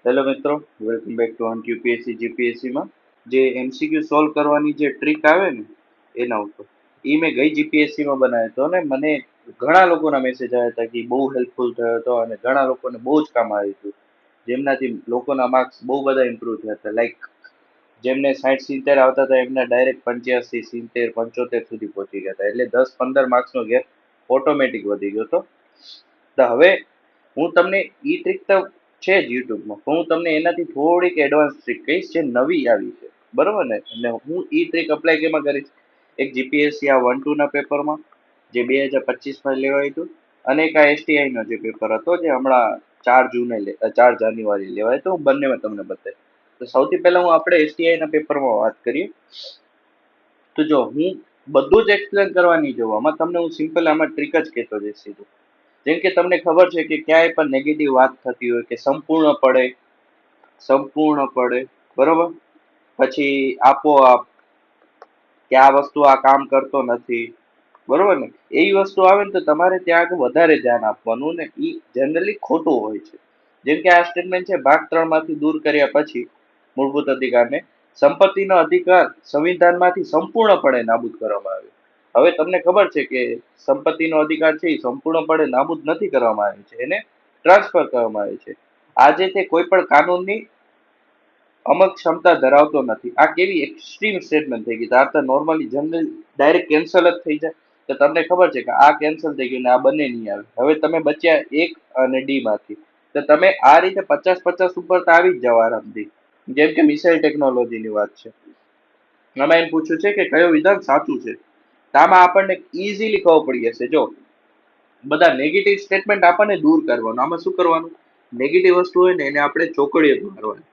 Hello મિત્રો, welcome back to અંક UPSC જીપીએસસીમાં જે એમસીક્યુ સોલ્વ કરવાની જે ટ્રીક આવે ને એના ઉપર એ મેં ગઈ જીપીએસસીમાં બનાવ્યો હતો અને મને ઘણા લોકોના મેસેજ આવ્યા હતા કે બહુ હેલ્પફુલ થયો હતો અને ઘણા લોકોને બહુ જ કામ આવ્યું હતું, જેમનાથી લોકોના માર્ક્સ બહુ બધા ઇમ્પ્રુવ થયા હતા. લાઈક જેમને 60-70 આવતા હતા એમને ડાયરેક્ટ 85-70-75 સુધી પહોંચી ગયા હતા. એટલે 10-15 માર્ક્સનો ગેપ ઓટોમેટિક વધી ગયો હતો. તો હવે હું તમને ઈ ટ્રીક તો છે જ યુટ્યુબમાં, પણ હું તમને એનાથી થોડીક એડવાન્સ ટ્રીક કહીશ જે નવી આવી છે, બરોબર ને? એટલે હું ઈ ટ્રીક અપ્લાય કેમાં કરીશ? એક જીપીએસસી આ 1-2 ના પેપરમાં જે 2025માં લેવાયું હતું, અને એક આ એસટીઆઈ નો જે પેપર હતો જે હમણાં 4 જાન્યુઆરી લેવાય તો બંનેમાં તમને બતાવીશ. તો સૌથી પહેલા હું આપણે એસટીઆઈ ના પેપરમાં વાત કરીએ. તો જો હું બધું જ એક્સપ્લેન કરવા નહીં જવું, આમાં તમને હું સિમ્પલ આમાં ટ્રીક જ કહેતો જઈશ સીધું. જેમ કે તમને ખબર છે કે ક્યાંય પણ નેગેટિવ વાત થતી હોય કે સંપૂર્ણપણે બરોબર, પછી આપોઆપ, કે આ વસ્તુ આ કામ કરતો નથી, બરોબર ને? એવી વસ્તુ આવે ને તો તમારે ત્યાં આગળ વધારે ધ્યાન આપવાનું, ને એ જનરલી ખોટું હોય છે. જેમ કે આ સ્ટેટમેન્ટ છે, ભાગ 3 માંથી દૂર કર્યા પછી મૂળભૂત અધિકારને સંપત્તિનો અધિકાર સંવિધાનમાંથી સંપૂર્ણપણે નાબૂદ કરવામાં આવ્યો. હવે તમને ખબર છે કે સંપત્તિનો અધિકાર છે એ સંપૂર્ણપણે નાબૂદ નથી કરવામાં આવે છે, એને ટ્રાન્સફર કરવામાં આવે છે. આજે તે કોઈ પણ કાનૂનની અમુક ક્ષમતા ધરાવતો નથી. આ કેવી એક્સ્ટ્રીમ સ્ટેટમેન્ટ થઈ ગઈ. આ તો નોર્મલી જનરલ ડાયરેક્ટ કેન્સલ જ થઈ જાય. તો તમને ખબર છે કે આ કેન્સલ થઈ ગયું ને આ બંને નહીં આવે. હવે તમે બચ્યા એક અને ડી માંથી. તો તમે આ રીતે 50-50 ઉપર તો આવી જ જાવ આરામથી. જેમ કે મિસાઇલ ટેકનોલોજીની વાત છે, આમાં એમ પૂછ્યું છે કે કયો વિધાન સાચું છે. તો આમાં આપણને ઇઝીલી ખબર પડી જશે. જો બધા નેગેટિવ સ્ટેટમેન્ટ આપણને દૂર કરવાનું. આમાં શું કરવાનું? નેગેટિવ વસ્તુ હોય ને એને આપણે ચોકડીએ મારવાની.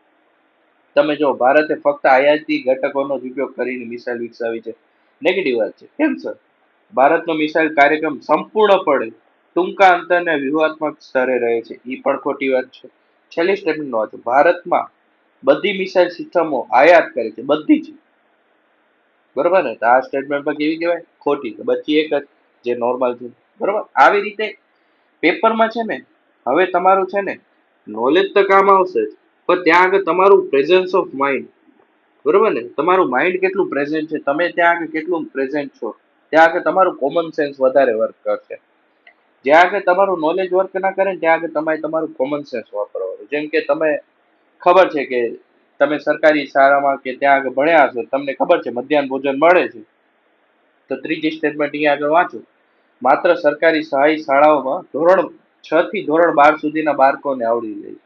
તમે જો ભારતે ફક્ત આયાતી ઘટકોનો જ ઉપયોગ કરીને મિસાઇલ વિકસાવી છે, નેગેટિવ વાત છે. કેમ સર? ભારતનો મિસાઇલ કાર્યક્રમ સંપૂર્ણપણે ટૂંકા અંતરને વ્યૂહાત્મક સ્તરે રહે છે, એ પણ ખોટી વાત છે. છેલ્લી સ્ટેટમેન્ટ વાંચો, ભારતમાં બધી મિસાઇલ સિસ્ટમો આયાત કરે છે, બધી જ, બરોબર ને? તો આ સ્ટેટમેન્ટ પર કેવી કહેવાય? ખોટી. તો બચી એક જ જે નોર્મલ છે, બરોબર. આવી રીતે પેપરમાં છે ને, હવે તમારું છે ને નોલેજ તો કામ આવશે જ, પણ ત્યાં આગળ તમારું પ્રેઝન્સ ઓફ માઇન્ડ, બરોબર ને? તમારું માઇન્ડ કેટલું પ્રેઝન્ટ છે, તમે ત્યાં આગળ કેટલું પ્રેઝન્ટ છો, ત્યાં આગળ તમારું કોમન સેન્સ વધારે વર્ક કરશે. જ્યાં આગળ તમારું નોલેજ વર્ક ના કરે ને ત્યાં આગળ તમારે તમારું કોમન સેન્સ વાપરવાનું. જેમ કે તમે ખબર છે કે તમે સરકારી શાળામાં કે ત્યાં આગળ ભણ્યા હશો, તમને ખબર છે મધ્યાહન ભોજન મળે છે. તો ત્રીજી સ્ટેટમેન્ટ અહીંયા આગળ વાંચો, માત્ર સરકારી સહાય શાળાઓમાં ધોરણ 6 થી ધોરણ 12 સુધીના બાળકોને આવડી જાય છે.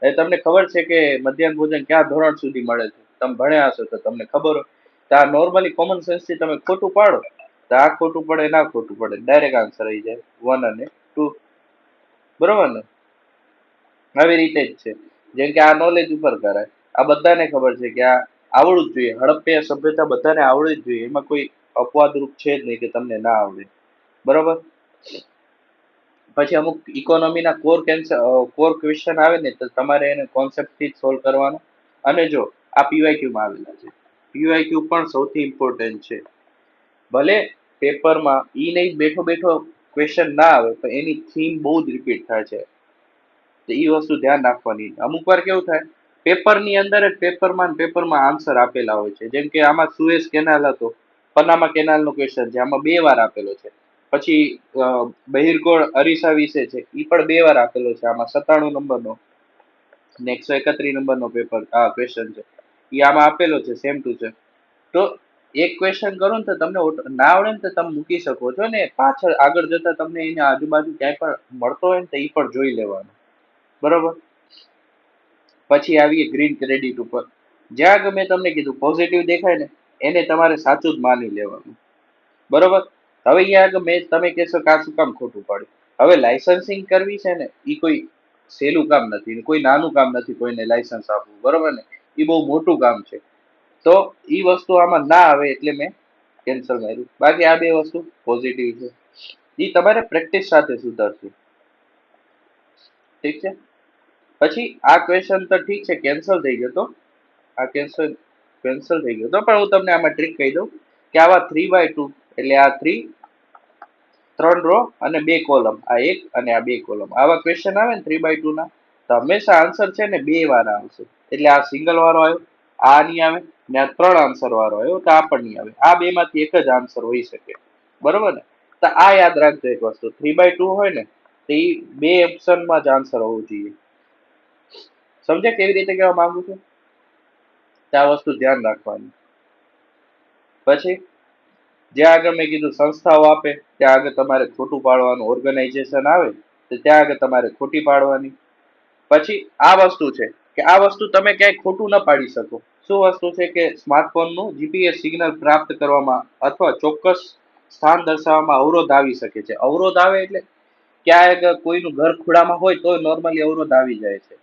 એ તમને ખબર છે કે મધ્યાહન ભોજન ક્યાં ધોરણ સુધી મળે છે? તમે ભણ્યા હશો તો તમને ખબર હોય. તો આ નોર્મલી કોમન સેન્સ થી તમે ખોટું પાડો તો આ ખોટું પડે ના ખોટું પડે, ડાયરેક્ટ આન્સર આવી જાય 1 અને 2, બરોબર ને? આવી રીતે જ છે. જેમ કે આ નોલેજ ઉપર કરાય. આ બધાને ખબર છે કે આ આવડવું જ જોઈએ. હડપ્પા સભ્યતા બધાને આવડવી જ જોઈએ. એમાં કોઈ અપવાદરૂપ છે જ નહીં કે તમને ના આવડે, બરોબર. પછી અમુક ઇકોનોમીના કોર ક્વેશ્ચન આવે ને તો તમારે એને કોન્સેપ્ટ થી સોલ્વ કરવાનો. અને જો આ પીવાયક્યુ માં આવેલા છે, પીવાયક્યુ પણ સૌથી ઇમ્પોર્ટન્ટ છે. ભલે પેપરમાં ઈ નહીં બેઠો બેઠો ક્વેશ્ચન ના આવે તો એની થીમ બહુ જ રિપીટ થાય છે. તો એ વસ્તુ ધ્યાન રાખવાની. અમુક વાર કેવું થાય, પેપરની અંદર જ પેપરમાં આન્સર આપેલા હોય છે. જેમ કે આમાં સુએઝ કેનાલ હતો, પનામા કેનાલ નો ક્વેશ્ચન છે, આમાં 2 વાર આપેલો છે. પછી બહિર્ગોળ અરીસા વિશે છે, એ પણ 2 વાર આપેલો છે. આમાં 97 નંબરનો ને 131 નંબરનો પેપર આ ક્વેશ્ચન છે, એ આમાં આપેલો છે, સેમ ટુ સેમ. તો એક ક્વેશ્ચન કરો ને તો તમને ના આવડે ને તો તમે મૂકી શકો છો ને, પાછળ આગળ જતા તમને એની આજુબાજુ ક્યાંય પણ મળતો હોય ને તો એ પણ જોઈ લેવાનું, બરોબર. પછી આવીએ ગ્રીન ક્રેડિટ ઉપર. જ્યાં આગળ મેં તમને કીધું પોઝિટિવ દેખાય ને એને તમારે સાચું જ માની લેવાનું, બરોબર. હવે અહીંયા આગળ તમે કહેશો કે આ શું કામ ખોટું પાડ્યું? હવે લાયસન્સિંગ કરવી છે ને એ કોઈ સહેલું કામ નથી, કોઈ નાનું કામ નથી કોઈને લાયસન્સ આપવું, બરોબર ને? એ બહુ મોટું કામ છે. તો એ વસ્તુ આમાં ના આવે એટલે મેં કેન્સલ માર્યું. બાકી આ 2 વસ્તુ પોઝિટિવ છે. એ તમારે પ્રેક્ટિસ સાથે સુધરશે, ઠીક છે. પછી આ ક્વેશ્ચન તો ઠીક છે કેન્સલ થઈ ગયો તો, આ કેન્સલ થઈ ગયો તો, પણ હું તમને આમાં ટ્રીક કહી દઉં કે આવા 3/2 એટલે આ 3 રો અને 2 કોલમ, આ 1 અને આ 2 કોલમ, આવા ક્વેશ્ચન આવે ને 3/2 ના, તો હંમેશા આન્સર છે ને બે વાર આવશે. એટલે આ સિંગલ વાળો આવ્યો, આ નહીં આવે, ને આ ત્રણ આન્સર વાળો આવ્યો તો આ પણ નહીં આવે. આ બે માંથી એક જ આન્સર હોઈ શકે. બરોબર ને? તો આ યાદ રાખજો એક વસ્તુ, 3/2 હોય ને તો એ બે ઓપ્શનમાં જ આન્સર હોવું જોઈએ. સમજ્યા કેવી રીતે કહેવા માંગુ છું? તો આ વસ્તુ ધ્યાન રાખવાની. પછી જ્યાં આગળ મેં કીધું સંસ્થાઓ આપે ત્યાં આગળ તમારે ખોટું પાડવાનું, ઓર્ગેનાઇઝેશન આવે તો ત્યાં આગળ તમારે ખોટી પાડવાની. પછી આ વસ્તુ છે કે આ વસ્તુ તમે ક્યાંય ખોટું ન પાડી શકો. શું વસ્તુ છે કે સ્માર્ટફોનનું જીપીએસ સિગ્નલ પ્રાપ્ત કરવામાં અથવા ચોક્કસ સ્થાન દર્શાવવામાં અવરોધ આવી શકે છે. અવરોધ આવે એટલે ક્યાંય કોઈનું ઘર ખૂણામાં હોય તો નોર્મલી અવરોધ આવી જાય છે.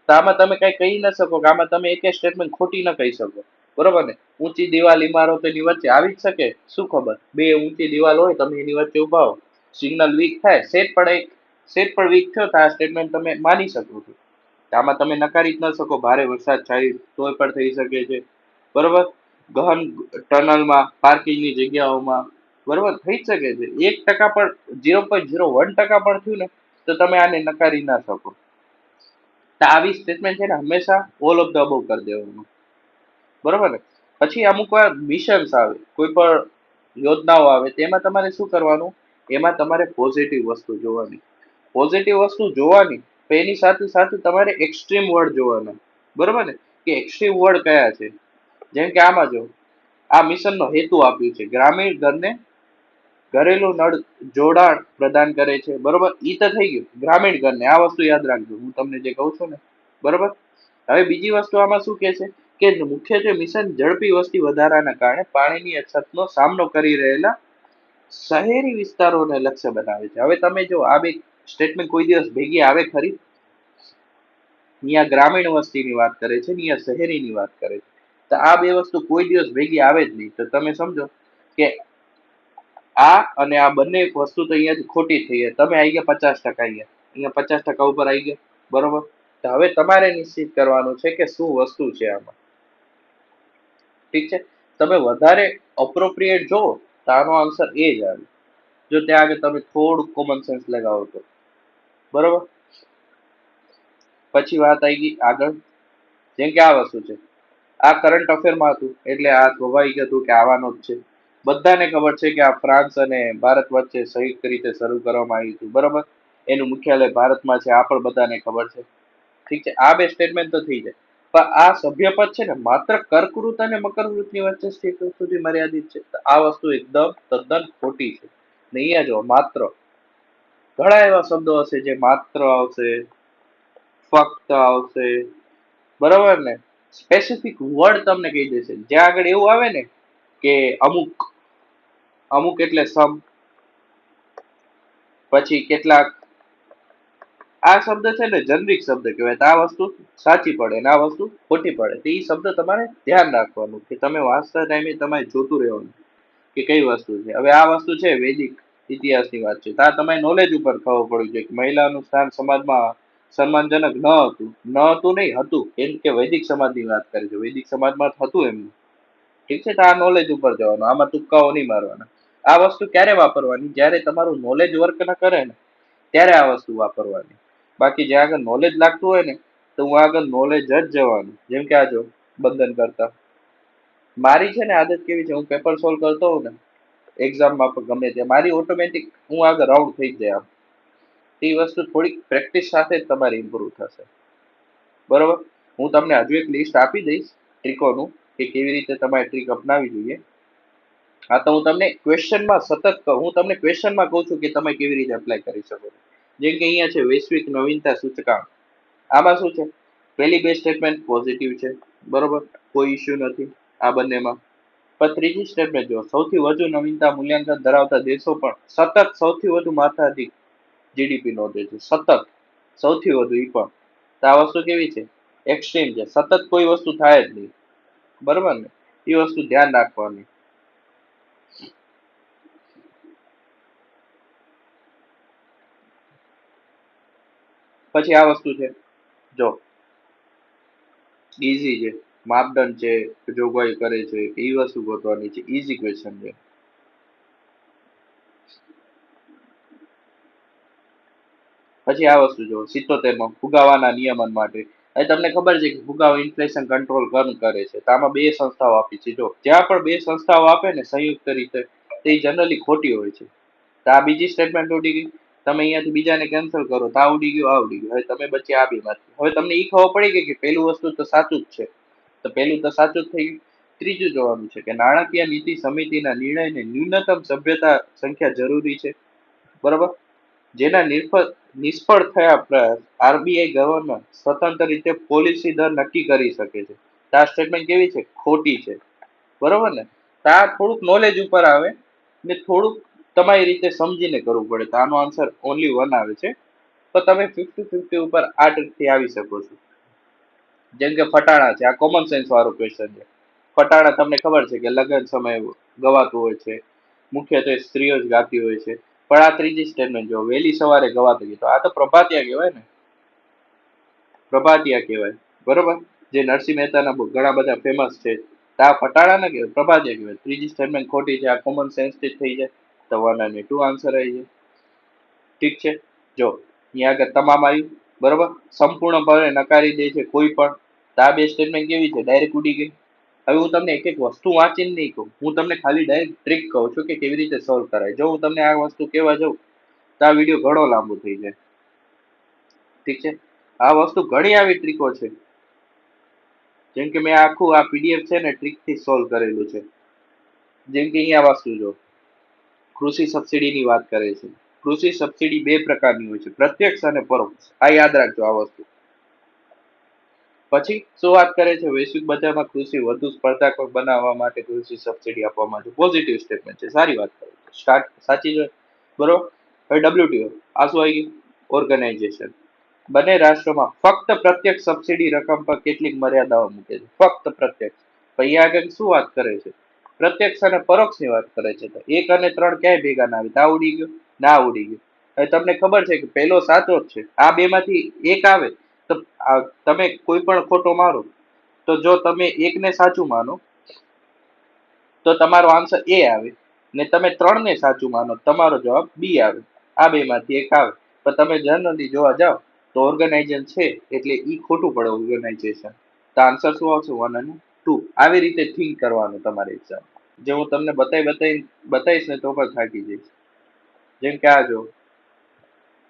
તો આમાં તમે કઈ કહી ન શકો કે આમાં તમે એક સ્ટેટમેન્ટ ખોટી ન કહી શકો. બરોબર ને? ઊંચી દિવાલ ઇમારતોની વચ્ચે આવી જ શકે? શું ખબર, બે ઊંચી દિવાલ હોય, તમે એની વચ્ચે ઉભા હો, સિગ્નલ વીક થાય, સેટ પણ વીક થયો તો આ સ્ટેટમેન્ટ તમે માની શકો છો. આમાં તમે નકારી જ ન શકો. ભારે વરસાદ થાય તોય પણ થઈ શકે છે. બરોબર? ગહન ટનલમાં, પાર્કિંગની જગ્યાઓમાં, બરોબર થઈ જ શકે છે. 1% પણ 0.01% પણ થયું ને તો તમે આને નકારી ના શકો. તો આવી સ્ટેટમેન્ટ છે ને હંમેશા ઓલ ઓફ ધ અબવ કરી દેવાનું. બરોબર ને? પછી અમુક વાર મિશન્સ આવે, કોઈ પણ યોજનાઓ આવે તેમાં તમારે શું કરવાનું? એમાં તમારે પોઝિટિવ વસ્તુ જોવાની. પોઝિટિવ વસ્તુ જોવાની, તો એની સાથે સાથે તમારે એક્સ્ટ્રીમ વર્ડ જોવાના. બરોબર ને? કે એક્સ્ટ્રીમ વર્ડ કયા છે? જેમ કે આમાં જો આ મિશનનો હેતુ આપ્યું છે, ગ્રામીણ ઘરને ઘરેલું નળ જોડાણ પ્રદાન કરે છે. બરોબર? ઈ તો થઈ ગયું ગ્રામીણ ઘરને. આ વસ્તુ યાદ રાખજો હું તમને જે કહું છું ને. બરોબર? હવે બીજી વસ્તુ આમાં શું કે છે કે મુખ્યત્વે મિશન ઝડપી વસ્તી વધારાના કારણે પાણીની અછતનો સામનો કરી રહેલા શહેરી વિસ્તારોને લક્ષ્ય બનાવે છે. હવે તમે જો આ બે સ્ટેટમેન્ટ કોઈ દિવસ ભેગી આવે ખરી? અહીંયા ગ્રામીણ વસ્તીની વાત કરે છે, અહીંયા શહેરીની વાત કરે છે. તો આ બે વસ્તુ કોઈ દિવસ ભેગી આવે જ નહીં. તો તમે સમજો કે આ અને આ બંને વસ્તુ તો અહીંયાથી ખોટી થઈ જાય. તમે આવી ગયા 50%, અહીંયા 50% ઉપર આવી ગયા. બરોબર? તો હવે તમારે નિશ્ચિત કરવાનું છે કે શું વસ્તુ છે આમાં. ઠીક છે? તમે વધારે અપ્રોપ્રિએટ જોવો તો આનો આન્સર એ જ આવે. જો ત્યાં આગળ તમે થોડું કોમન સેન્સ લગાવો તો. બરોબર? પછી વાત આવી ગઈ આગળ, જેમ કે આ વસ્તુ છે, આ કરંટ અફેરમાં હતું એટલે આ સ્વાભાવિક હતું કે આવવાનું જ છે. બધાને ખબર છે કે આ ફ્રાન્સ અને ભારત વચ્ચે સંયુક્ત રીતે શરૂ કરવામાં આવ્યું હતું. બરોબર? એનું મુખ્યાલય ભારતમાં છે, આ પણ બધાને ખબર છે. ઠીક છે? આ બે સ્ટેટમેન્ટ તો થઈ જાય. પણ આ સભ્યપદ છે ને માત્ર કર્કવૃત અને મકરવૃતની વચ્ચે સ્થિત સુધી મર્યાદિત છે. આ વસ્તુ એકદમ તદ્દન ખોટી છે. ને અહીંયા જો માત્ર ઘણા એવા શબ્દો હશે જે માત્ર આવશે, ફક્ત આવશે. બરોબર ને? સ્પેસિફિક વર્ડ તમને કહી દેશે. જ્યાં આગળ એવું આવે ને કે અમુક, અમુક એટલે સમ, પછી કેટલાક, આ શબ્દ છે ને જનરિક શબ્દ કહેવાય. તો આ વસ્તુ સાચી પડે ને આ વસ્તુ ખોટી પડે. તો એ શબ્દ તમારે ધ્યાન રાખવાનું કે તમે વાંચતા ટાઈમે તમારે જોતું રહેવાનું કે કઈ વસ્તુ છે. હવે આ વસ્તુ છે વૈદિક ઇતિહાસની વાત છે. તો આ તમારે નોલેજ ઉપર ખબર પડવું જોઈએ કે મહિલાનું સ્થાન સમાજમાં સન્માનજનક ન હતું. ન હતું નહીં, હતું. કેમ કે વૈદિક સમાજની વાત કરે છે. વૈદિક સમાજમાં હતું એમનું. ઠીક છે? તો આ નોલેજ ઉપર જવાનું, આમાં તુક્કાઓ નહીં મારવાના. આ વસ્તુ ક્યારે વાપરવાની? જ્યારે તમારું નોલેજ વર્ક ન કરે ને ત્યારે આ વસ્તુ વાપરવાની. બાકી જ્યાં આગળ નોલેજ લાગતું હોય ને તો હું આગળ નોલેજ જ જવાનું. જેમ કે આ જો બંધન કરતા, મારી છે ને આદત કેવી છે, હું પેપર સોલ્વ કરતો હોઉં ને એક્ઝામમાં પણ ગમે તે, મારી ઓટોમેટિક હું આગળ રાઉન્ડ થઈ જ જાય આમ. એ વસ્તુ થોડીક પ્રેક્ટિસ સાથે જ તમારી ઇમ્પ્રુવ થશે. બરોબર? હું તમને હજુ એક લિસ્ટ આપી દઈશ ટ્રીકોનું કે કેવી રીતે તમારે ટ્રીક અપનાવી જોઈએ. હા, તો હું તમને ક્વેશ્ચનમાં સતત કહું, હું તમને ક્વેશ્ચનમાં કહું છું કે તમે કેવી રીતે એપ્લાય કરી શકો. જેમ કે અહીંયા છે વૈશ્વિક નવીનતા સૂચકાંક. આમાં શું છે? પહેલી બે સ્ટેટમેન્ટ પોઝિટિવ છે. બરોબર? કોઈ ઇશ્યુ નથી આ બંનેમાં. પણ ત્રીજી સ્ટેટમેન્ટ જો સૌથી વધુ નવીનતા મૂલ્યાંકન ધરાવતા દેશો પણ સતત સૌથી વધુ માથાદીઠ જીડીપી નોંધે છે. સતત સૌથી વધુ ઈ પણ. તો આ વસ્તુ કેવી છે? એક્સ્ટ્રીમ છે. સતત કોઈ વસ્તુ થાય જ નહીં. બરોબર ને? એ વસ્તુ ધ્યાન રાખવાની. પછી આ વસ્તુ છે જો ઈઝી છે, માપદંડ છે, જોગવાઈ કરે છે, એ વસ્તુ ગોતવાની છે. ઈઝી ક્વેશ્ચન છે. પછી પછી આ વસ્તુ જો 77માં ફુગાવાના નિયમન માટે. હવે તમને ખબર છે કે ફુગાવો ઇન્ફ્લેશન કંટ્રોલ કરે છે, તો આમાં બે સંસ્થાઓ આપી છે. જો જ્યાં પણ બે સંસ્થાઓ આપે ને સંયુક્ત રીતે, તે જનરલી ખોટી હોય છે. તો આ બીજી સ્ટેટમેન્ટ ઉડી ગઈ. તમે અહીંયાથી બીજાને કેન્સલ કરો તો આ ઉડી ગયું, આ ઉડી ગયું. હવે તમે બચે આ બેમાંથી. હવે તમને એ ખબર પડી ગઈ કે પેલું વસ્તુ તો સાચું જ છે, તો પેલું તો સાચું જ થઈ ગયું. ત્રીજું જોવાનું છે કે નાણાકીય નીતિ સમિતિના નિર્ણયને ન્યૂનતમ સભ્યતા સંખ્યા જરૂરી છે, બરોબર. જેના નિષ્ફળ થયા પ્રયાસ આરબીઆઈ ગવર્નર સ્વતંત્ર રીતે પોલિસી દર નક્કી કરી શકે છે. આ સ્ટેટમેન્ટ કેવી છે? ખોટી છે, બરોબર ને. તો આ થોડુંક નોલેજ ઉપર આવે ને થોડુંક તમારી રીતે સમજીને કરવું પડે. તો આનો આન્સર ઓનલી 1 આવે છે. તો તમે 50-50 ઉપર આ ટ્રીકથી આવી શકો છો. જેમ કે ફટાણા છે, આ કોમન સેન્સ વાળો ક્વેશ્ચન છે. ફટાણા તમને ખબર છે કે લગ્ન સમયે ગવાતું હોય છે, મુખ્યત્વે સ્ત્રીઓ જ ગાતી હોય છે. પણ આ ત્રીજી સ્ટેટમેન્ટ જો વહેલી સવારે ગવાતું ગીત, આ તો પ્રભાતિયા કહેવાય ને, પ્રભાતિયા કહેવાય, બરોબર. જે નરસિંહ મહેતાના ઘણા બધા ફેમસ છે. તો આ ફટાણા ને કહેવાય, પ્રભાતિયા કહેવાય. ત્રીજી સ્ટેટમેન્ટ ખોટી છે, આ કોમન સેન્સ થી થઈ જાય. તો 1 અને 2 આન્સર આવી જાય. ઠીક છે. જો અહીંયા આગળ તમામ આવ્યું, બરોબર. સંપૂર્ણપણે નકારી દે છે કોઈ પણ. તો આ બે સ્ટેટમેન્ટ કેવી છે? ડાયરેક્ટ ઉડી ગઈ. હવે હું તમને એક એક વસ્તુ વાંચીને નહીં કહું, હું તમને ખાલી ડાયરેક્ટ ટ્રીક કહું છું કે કેવી રીતે સોલ્વ કરાય. જો હું તમને આ વસ્તુ કહેવા જાઉં તો આ વિડીયો ઘણો લાંબો થઈ જાય. ઠીક છે. આ વસ્તુ ઘણી આવી ટ્રીકો છે. જેમ કે મેં આખું આ પીડીએફ છે ને ટ્રીક થી સોલ્વ કરેલું છે. જેમ કે અહીંયા વસ્તુ જો કૃષિ સબસિડીની વાત કરે છે. કૃષિ સબસિડી બે પ્રકારની હોય છે, પ્રત્યક્ષ અને પરોક્ષ. આ યાદ રાખજો આ વસ્તુ. પછી શું વાત કરે છે? વૈશ્વિક બજારમાં કૃષિ વધુ સ્પર્ધાત્મક બનાવવા માટે કૃષિ સબસિડી આપવામાં આવે છે. પોઝિટિવ સ્ટેટમેન્ટ છે, સારી વાત કરે છે. સ્ટાર્ટ સાચી છે, બરોબર. હવે WTO આ શું આવી ગયું? ઓર્ગેનાઇઝેશન. બંને રાષ્ટ્રોમાં ફક્ત પ્રત્યક્ષ સબસિડી રકમ પર કેટલીક મર્યાદાઓ મૂકે છે. ફક્ત પ્રત્યક્ષ. અહીંયા આગળ શું વાત કરે છે? પ્રત્યક્ષ અને પરોક્ષની વાત કરે છે. તો 1 અને 3 ક્યાંય ભેગા ના આવે. આ ઉડી ગયું, ના ઉડી ગયું. હવે તમને ખબર છે કે પહેલો સાચો જ છે. આ બે માંથી એક આવે તો તમે કોઈ પણ ખોટો મારો, તો જો તમે એકને સાચું માનો તો તમારો આન્સર એ આવે, ને તમે 3 ને સાચું માનો તમારો જવાબ બી આવે. આ બે માંથી એક આવે. પણ તમે જનરલી જોવા જાઓ તો ઓર્ગેનાઇઝેશન છે એટલે ઈ ખોટું પડે. ઓર્ગેનાઇઝેશન તો આન્સર શું આવશે? 1 અને 2. આવી રીતે થિંક કરવાનું તમારે એક્ઝામ. જે હું તમને બતાવીશ ને તો પણ થાકી જઈશ. જેમ કે આ જો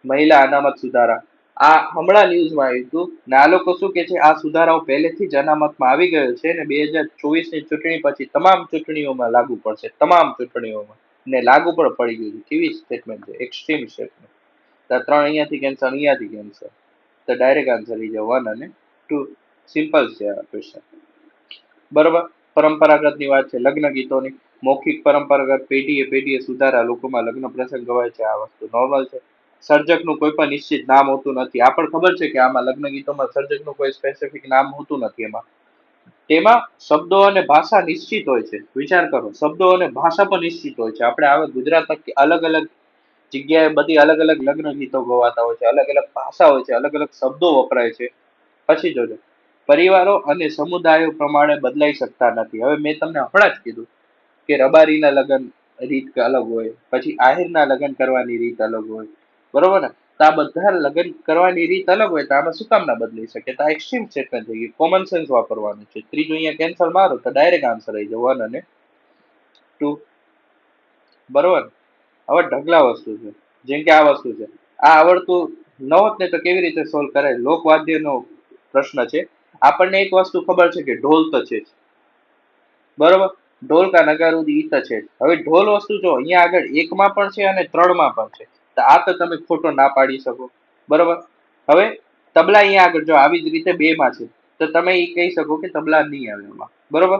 મહિલા અનામત સુધારા, આ હમણાં ન્યૂઝમાં આવ્યું હતું ને. આ લોકો શું કે છે? આ સુધારાઓ પહેલેથી જ અનામતમાં આવી ગયો છે ને 2024ની ચૂંટણી પછી તમામ ચૂંટણીઓમાં લાગુ પડશે. તમામ ચૂંટણીઓમાં ને લાગુ પણ પડી ગયું છે. કેવી સ્ટેટમેન્ટ છે? Extreme statement. તો 3 અહીંયાથી કેન્સલ, અહીંયાથી કેન્સલ. તો ડાયરેક્ટ આન્સર થઈ જાય 1 અને 2. સિમ્પલ છે આ ક્વેશ્ચન, બરોબર. પરંપરાગતની વાત છે, લગ્ન ગીતોની. મૌખિક પરંપરાગત પેઢીએ સુધારા, લોકોમાં લગ્ન પ્રસંગ ગવાય છે. આ વસ્તુ નોર્મલ છે. સર્જકનું કોઈ પણ નિશ્ચિત નામ હોતું નથી. આ પણ ખબર છે કે આમાં લગ્ન ગીતોમાં સર્જકનું કોઈ સ્પેસિફિક નામ હોતું નથી. તેમાં શબ્દો અને ભાષા નિશ્ચિત હોય છે. વિચાર કરો, શબ્દો અને ભાષા પણ નિશ્ચિત હોય છે. આપણે આવે ગુજરાતમાં અલગ અલગ જગ્યાએ બધી અલગ અલગ લગ્ન ગીતો ગવાતા હોય છે, અલગ અલગ ભાષા હોય છે, અલગ અલગ શબ્દો વપરાય છે. પછી જોજો, પરિવારો અને સમુદાયો પ્રમાણે બદલાઈ શકતા નથી. હવે મેં તમને હમણાં જ કીધું કે રબારીના લગ્ન રીત અલગ હોય, પછી આહિરના લગ્ન કરવાની રીત અલગ હોય, બરોબર ને. તો આ બધા લગ્ન કરવાની રીત અલગ હોય, તો આમાં શું કામ ના બદલાઈ શકે? તો આ એક્સ્ટ્રીમ સ્ટેટમેન્ટ થઈ ગયું. કોમન સેન્સ વાપરવાનું છે. ત્રીજું અહીંયા કેન્સલ મારો તો ડાયરેક્ટ આન્સર આવી જાય 1 અને 2, બરોબર. હવે ઢગલા વસ્તુ છે. જેમ કે આ વસ્તુ છે, આ આવડતું ન હોત ને તો કેવી રીતે સોલ્વ કરાય? લોકવાદ્યનો પ્રશ્ન છે. આપણને એક વસ્તુ ખબર છે કે ઢોલ તો છે જ, બરોબર. ઢોલ કા નગારું ઈ તો છે. હવે ઢોલ વસ્તુ જો અહીંયા આગળ 1 માં પણ છે અને 3 માં પણ છે. તો આ તો તમે ખોટો ના પાડી શકો, બરોબર. હવે તબલા અહીંયા આગળ જો આવી જ રીતે 2 માં છે, તો તમે એ કહી શકો કે તબલા નહીં આવે એમાં, બરોબર.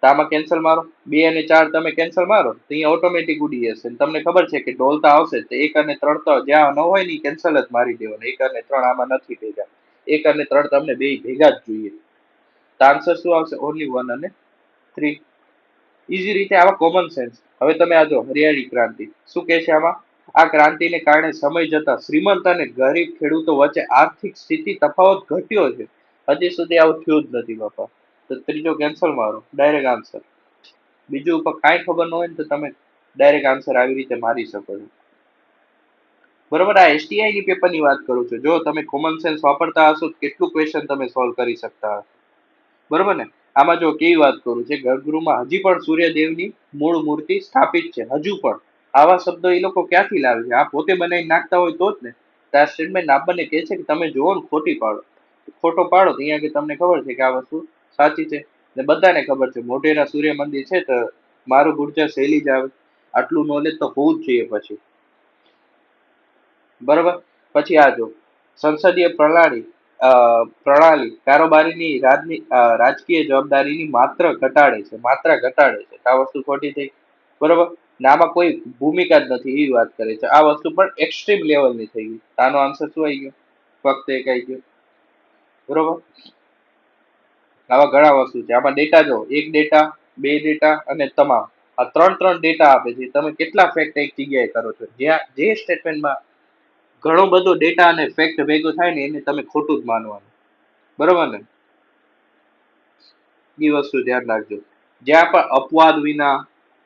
તો આમાં કેન્સલ મારો. 2 અને 4 તમે કેન્સલ મારો તો અહીંયા ઓટોમેટિક ઉડી જશે. તમને ખબર છે કે ઢોલ તો આવશે, તો 1 અને 3 તો જ્યાં ન હોય ને કેન્સલ જ મારી દેવાનો. 1 અને 3 આમાં નથી ભેગા. 1 અને 3 તમને બે ભેગા જ જોઈએ. તો આન્સર શું આવશે? ઓનલી 1 અને 3. ઈઝી રીતે આવા કોમન સેન્સ. હવે તમે આ જો હરિયાળી ક્રાંતિ શું કે છે આમાં? આ ક્રાંતિને કારણે સમય જતા શ્રીમંત અને ગરીબ ખેડૂતો વચ્ચે આર્થિક સ્થિતિ તફાવત ઘટ્યો છે. હજી સુધી આવું થયું જ નથી બાપા. તો ત્રીજો કેન્સલ મારો, ડાયરેક્ટ આન્સર. બીજું ઉપર કાંઈ ખબર ન હોય ને તો તમે ડાયરેક્ટ આન્સર આવી રીતે મારી શકો છો. બરોબર, આ એસટીઆઈ ની પેપર ની વાત કરું છું. જો તમે કોમન સેન્સ વાપરતા હશો તો કેટલું ક્વેશ્ચન તમે સોલ્વ કરી શકતા હશો. બરોબર ને? આમાં જો કેવી વાત કરું છે, ગર્ભગૃહમાં હજી પણ સૂર્યદેવની મૂળ મૂર્તિ સ્થાપિત છે, હજુ પણ. આવા શબ્દો એ લોકો ક્યાંથી લાવે છે? આ પોતે બનાવી નાખતા હોય તો જ ને. આ સ્ટેટમેન્ટ આપણને કહે છે કે તમે જુઓ ને ખોટી પાડો. ખોટો પાડો તો અહીંયા તમને ખબર છે કે આ વસ્તુ સાચી છે. ને બધાને ખબર છે મોઢેરા સૂર્ય મંદિર છે તો મારું ગુર્જર શૈલી જ આવે. આટલું નોલેજ તો હોવું જ જોઈએ પછી. બરોબર. પછી આ જો સંસદીય પ્રણાલી કારોબારીની રાજકીય જવાબદારીની માત્ર ઘટાડે છે, માત્ર ઘટાડે છે. આ વસ્તુ ખોટી થઈ. બરોબર. ને આમાં કોઈ ભૂમિકા જ નથી એવી વાત કરે છે. આ વસ્તુ પણ એક્સ્ટ્રીમ લેવલની થઈ ગઈ. આનો આન્સર શું આવી ગયો? ફક્ત એક આવી ગયો. બરોબર. આવા ઘણા વસ્તુ છે. આમાં ડેટા જો એક ડેટા, બે ડેટા અને તમામ. આ ત્રણ ત્રણ ડેટા આપે છે. તમે કેટલા ફેક્ટ એક જગ્યાએ કરો છો? જ્યાં જે સ્ટેટમેન્ટમાં ઘણો બધો ડેટા અને ફેક્ટ ભેગો થાય ને એને તમે ખોટું જ માનવાનું. બરોબર ને? એ વસ્તુ ધ્યાન રાખજો. જ્યાં પણ અપવાદ વિના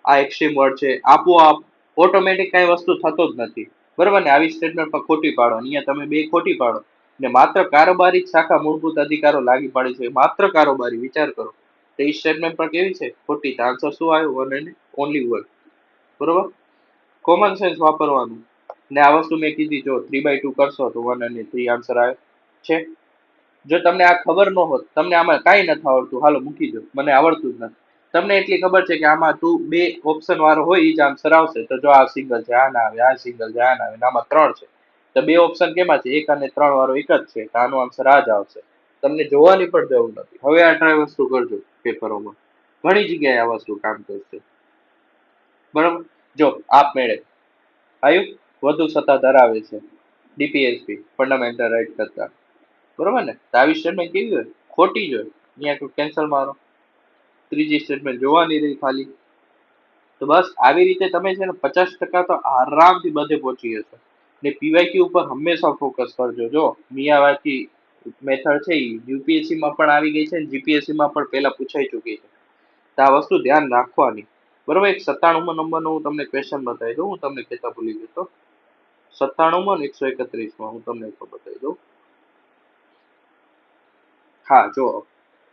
આ એક્સ્ટ્રીમ વર્ડ છે, આપોઆપ ઓટોમેટિક કઈ વસ્તુ થતો જ નથી. બરોબર ને? આવી સ્ટેટમેન્ટ પર ખોટી પાડો. અહીંયા તમે બે ખોટી પાડો. ને માત્ર કારોબારી જ શાખા મૂળભૂત અધિકારો લાગી પડે છે. માત્ર કારોબારી, વિચાર કરો. તો એ સ્ટેટમેન્ટ પણ કેવી છે? ખોટી. આન્સર શું આવ્યો? One and only one. બરોબર? કોમન સેન્સ વાપરવાનું. ને આ વસ્તુ મેં કીધી, જો 3/2 કરશો તો 1 અને 3 આન્સર આવે છે. જો તમને આ ખબર ન હોત, તમને આમાં કાંઈ નથી આવડતું, હાલો મૂકી દો, મને આવડતું જ નથી. તમને એટલી ખબર છે કે આમાં તું બે ઓપ્શન વાળો હોય એ જ આન્સર આવશે. તો જો આ સિંગલ છે, આ ના આવે, આ સિંગલ છે, આ ના આવે, આમાં ત્રણ છે. તો બે ઓપ્શન કેમાં છે? એક અને ત્રણ વાળો એક જ છે. તો આનો આન્સર આ જ આવશે. તમને જોવાની પણ જરૂર નથી. હવે આ ટ્રાય વસ્તુ કરજો પેપરોમાં. ઘણી જગ્યાએ આ વસ્તુ કામ કરશે. બરોબર. જો આપમેળે આયુ વધુ સત્તા ધરાવે છે. ડીપીએસપી ફંડામેન્ટલ રાઈટ કરતા. બરોબર ને? તો આવી સ્ટેટમેન્ટ કેવી હોય? ખોટી જ હોય. અહીંયા કેન્સલ મારો. ત્રીજી સ્ટેટમેન્ટ જોવાની રહી ખાલી. તો બસ આવી રીતે તમે છે ને 50% તો આરામથી બધે પહોંચી જશો. ને પીવાયક્યુ ઉપર હંમેશા ફોકસ કરજો. જો મિયાવાકી મેથડ છે એ યુપીએસસી માં પણ આવી ગઈ છે, જીપીએસસી માં પણ પહેલા પૂછાઈ ચૂકી છે. તો આ વસ્તુ ધ્યાન રાખવાની. બરોબર. એક 97 નંબરનો હું તમને ક્વેશ્ચન બતાવી દઉં. હું તમને કહેતા ભૂલી ગયો તો. 97 ને 131 હું તમને બતાવી દઉં. હા, જો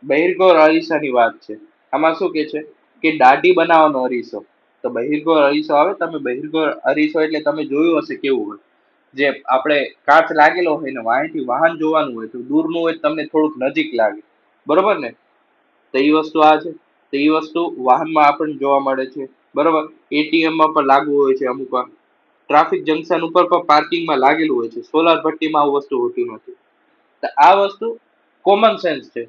બહિર્ગોળ અરીસાની વાત છે. આમાં શું કે છે કે દાઢી બનાવવાનો અરીસો. તો બહિર્ગોળ અરીસો આવે, તમે બહિર્ગોળ અરીસો એટલે તમે જોયું હશે કેવું હોય. જે આપણે કાચ લાગેલો હોય ને વાંહેથી વાહન જોવાનું હોય તો દૂરનું હોય તમને થોડુંક નજીક લાગે. બરોબર ને? તો એ વસ્તુ આ છે. તો એ વસ્તુ વાહનમાં આપણને જોવા મળે છે. બરોબર. એટીએમ માં પણ લાગુ હોય છે અમુક વાર. ટ્રાફિક જંકશન ઉપર પણ પાર્કિંગમાં લાગેલું હોય છે. સોલાર ભટ્ટીમાં આવું વસ્તુ હોતી નથી. તો આ વસ્તુ કોમન સેન્સ છે.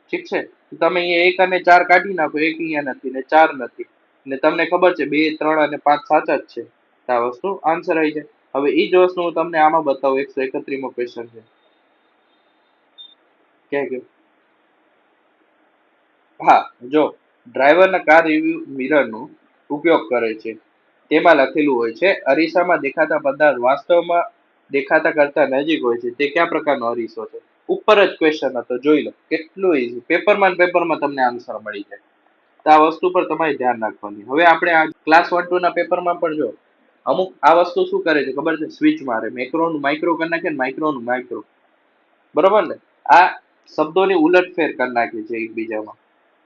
ઠીક છે? તમે અહીંયા એક અને ચાર કાઢી નાખો, એક અહીંયા નથી ને ચાર નથી. ને તમને ખબર છે 2, 3 અને 5 સાચા જ છે. તો આ વસ્તુ આન્સર આવી જાય. હવે એ જ વસ્તુ હું તમને આમાં બતાવું. 131મો ક્વેશ્ચન છે. ક્યાં ગયો? હા, જો ડ્રાઈવરના કાર રિવ્યુ મિરરનો ઉપયોગ કરે છે. તેમાં લખેલું હોય છે અરીસામાં દેખાતા પદાર્થ વાસ્તવમાં દેખાતા કરતા નજીક હોય છે. તે કયા પ્રકારનો અરીસો છે? ઉપર જ ક્વેશ્ચન હતો, જોઈ લો. કેટલું ઈઝી. પેપરમાં તમને આન્સર મળી જાય. તો આ વસ્તુ પર તમારે ધ્યાન રાખવાની. હવે આપણે આ ક્લાસ 1-2 ના પેપરમાં પણ જો અમુક આ વસ્તુ શું કરે છે ખબર છે? સ્વિચ મારે. મેક્રોનું માઇક્રો કરી નાખે ને માઇક્રોનું માઇક્રો. બરોબર ને? આ શબ્દોની ઉલટફેર કરી નાખે છે એકબીજામાં.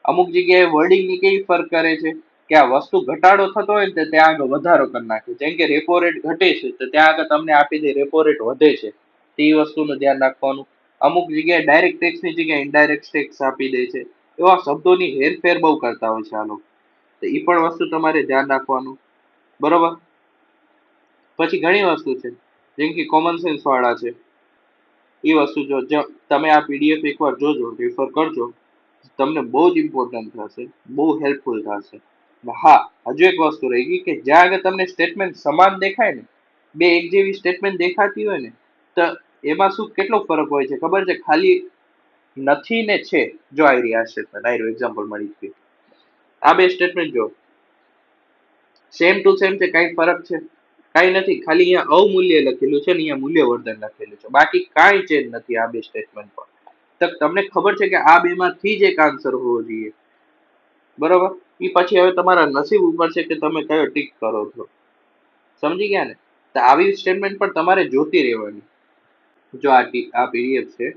અમુક જગ્યાએ વર્ડિંગ ની કેવી ફરક કરે છે કે આ વસ્તુ ઘટાડો થતો હોય ને ત્યાં આગળ વધારો કરી નાખે. જેમ કે રેપો રેટ ઘટે છે તો ત્યાં આગળ તમને આપી દે રેપો રેટ વધે છે. તે વસ્તુનું ધ્યાન રાખવાનું. અમુક જગ્યાએ ડાયરેક્ટ ટેક્સની જગ્યાએ ઇનડાયરેક્ટ ટેક્સ આપી દે છે. એવા શબ્દોની હેરફેર બહુ કરતા હોય છે આ લોકો. તો એ પણ વસ્તુ તમારે ધ્યાન રાખવાનું. બરોબર. પછી ઘણી વસ્તુ છે જેમ કે કોમન સેન્સ વાળા છે. એ વસ્તુ જો તમે આ પીડીએફ એકવાર જોજો, રેફર કરજો, તમને બહુ જ ઇમ્પોર્ટન્ટ થશે, બહુ હેલ્પફુલ થશે. હા, હજુ એક વસ્તુ રહી ગઈ કે જ્યાં આગળ તમને સ્ટેટમેન્ટ સમાન દેખાય ને, બે એક જેવી સ્ટેટમેન્ટ દેખાતી હોય ને, તો એમાં શું કેટલો ફરક હોય છે ખબર છે? ખાલી નથી ને છે. જો આવી આ સ્ટેટમેન્ટ આવી એક્ઝામ્પલ મળી ગયું. આ બે સ્ટેટમેન્ટ જો સેમ ટુ સેમ છે, કઈ ફરક છે? કઈ નથી. ખાલી અહીંયા અવમૂલ્ય લખેલું છે ને અહીંયા મૂલ્યવર્ધન લખેલું છે. બાકી કાંઈ ચેન્જ નથી આ બે સ્ટેટમેન્ટ પર. તો તમને ખબર છે કે આ બે માંથી જ એક આન્સર હોવો જોઈએ. બરોબર. એ પછી હવે તમારા નસીબ ઉપર છે કે તમે કયો ટીક કરો છો. સમજી ગયા ને? તો આવી સ્ટેટમેન્ટ પણ તમારે જોતી રહેવાની. જો આ પીડીએફ છે,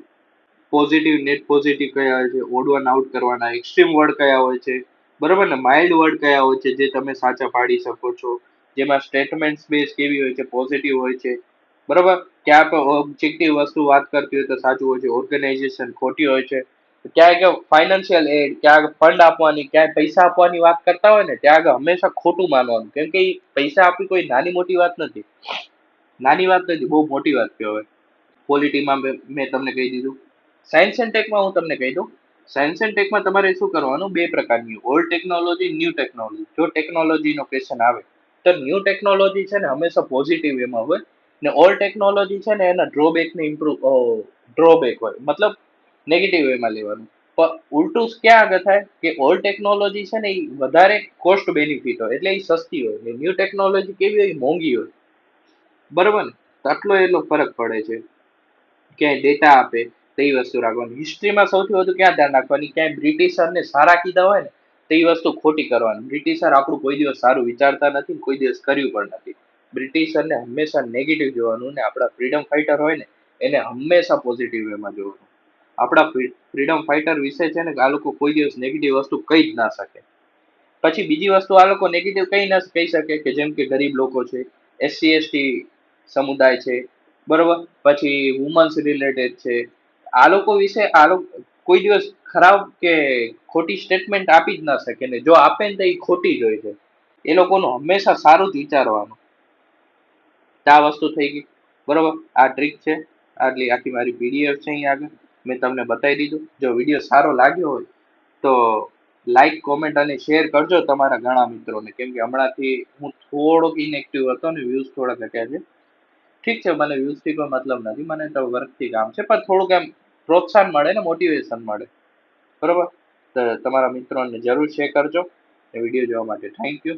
પોઝિટિવ નેટ પોઝિટિવ કયા હોય છે, ઓડ વન આઉટ કરવાના, એક્સ્ટ્રીમ વર્ડ કયા હોય છે, બરોબર ને, માઇલ્ડ વર્ડ કયા હોય છે જે તમે સાચા પાડી શકો છો, જેમાં સ્ટેટમેન્ટ બેઝ કેવી હોય છે, પોઝિટિવ હોય છે, બરોબર. ક્યાં પણ ઓબ્જેક્ટિવ વસ્તુ વાત કરતી હોય તો સાચું હોય છે, ઓર્ગેનાઇઝેશન ખોટી હોય છે, ક્યાંક ફાઇનાન્શિયલ એડ, ક્યાંક ફંડ આપવાની, ક્યાંક પૈસા આપવાની વાત કરતા હોય ને ત્યાં આગળ હંમેશા ખોટું માનવાનું, કેમ કે ઈ પૈસા આપવી કોઈ નાની મોટી વાત નથી. નાની વાત નથી, બહુ મોટી વાત કહેવાય. પોલિટીમાં મેં તમને કહી દીધું. સાયન્સ એન્ડ ટેકમાં હું તમને કહી દઉં. સાયન્સ એન્ડ ટેકમાં તમારે શું કરવાનું, બે પ્રકારની, ઓલ્ડ ટેકનોલોજી, ન્યૂ ટેકનોલોજી. જો ટેકનોલોજીનો ક્વેશ્ચન આવે તો ન્યૂ ટેકનોલોજી છે ને હંમેશા પોઝિટિવ વેમાં હોય, ને ઓલ્ડ ટેકનોલોજી છે ને એના ડ્રોબેક ને ડ્રોબેક હોય, મતલબ નેગેટિવ વેમાં લેવાનું. પણ ઉલટું ક્યાં આગળ થાય કે ઓલ્ડ ટેકનોલોજી છે ને એ વધારે કોસ્ટ બેનિફિટ હોય, એટલે એ સસ્તી હોય, ને ન્યૂ ટેકનોલોજી કેવી હોય, મોંઘી હોય, બરોબર ને. તો આટલો એટલો ફરક પડે છે. ક્યાંય ડેટા આપે તો એ વસ્તુ રાખવાની. હિસ્ટ્રીમાં સૌથી વધુ ક્યાં ધ્યાન રાખવાની, ક્યાંય બ્રિટિશરને સારા કીધા હોય ને તો એ વસ્તુ ખોટી કરવાની. બ્રિટિશર આપણું કોઈ દિવસ સારું વિચારતા નથી, કોઈ દિવસ કર્યું પણ નથી. બ્રિટિશરને હંમેશા નેગેટિવ જોવાનું, ને આપણા ફ્રીડમ ફાઈટર હોય ને એને હંમેશા પોઝિટિવ વેમાં જોવાનું. આપણા ફ્રીડમ ફાઈટર વિશે છે ને આ લોકો કોઈ દિવસ નેગેટિવ વસ્તુ કહી જ ના શકે. પછી બીજી વસ્તુ આ લોકો નેગેટિવ કઈ ના કહી શકે કે જેમ કે ગરીબ લોકો છે, એસસી એસટી સમુદાય છે, બરોબર, પછી વુમન્સ રિલેટેડ છે, આ લોકો વિશે આ લોકો કોઈ દિવસ ખરાબ કે ખોટી સ્ટેટમેન્ટ આપી જ ના શકે, ને જો આપે ને તો એ ખોટી જ હોય છે. એ લોકોનું હંમેશા સારું જ વિચારવાનું. તો આ વસ્તુ થઈ ગઈ, બરોબર. આ ટ્રીક છે, આટલી આખી મારી પીડીએફ છે અહીંયા આગળ મેં તમને બતાવી દીધું. જો વિડીયો સારો લાગ્યો હોય તો લાઈક, કોમેન્ટ અને શેર કરજો તમારા ઘણા મિત્રોને, કેમ કે હમણાંથી હું થોડોક ઇનએક્ટિવ હતો ને વ્યૂઝ થોડા ઘટ્યા છે. ઠીક છે, મને વ્યૂઝથી કોઈ મતલબ નથી, મને તો વર્કથી કામ છે, પણ થોડુંક એમ પ્રોત્સાહન મળે ને મોટિવેશન મળે, બરોબર. તો તમારા મિત્રોને જરૂર શેર કરજો. એ વિડીયો જોવા માટે થેન્ક યુ.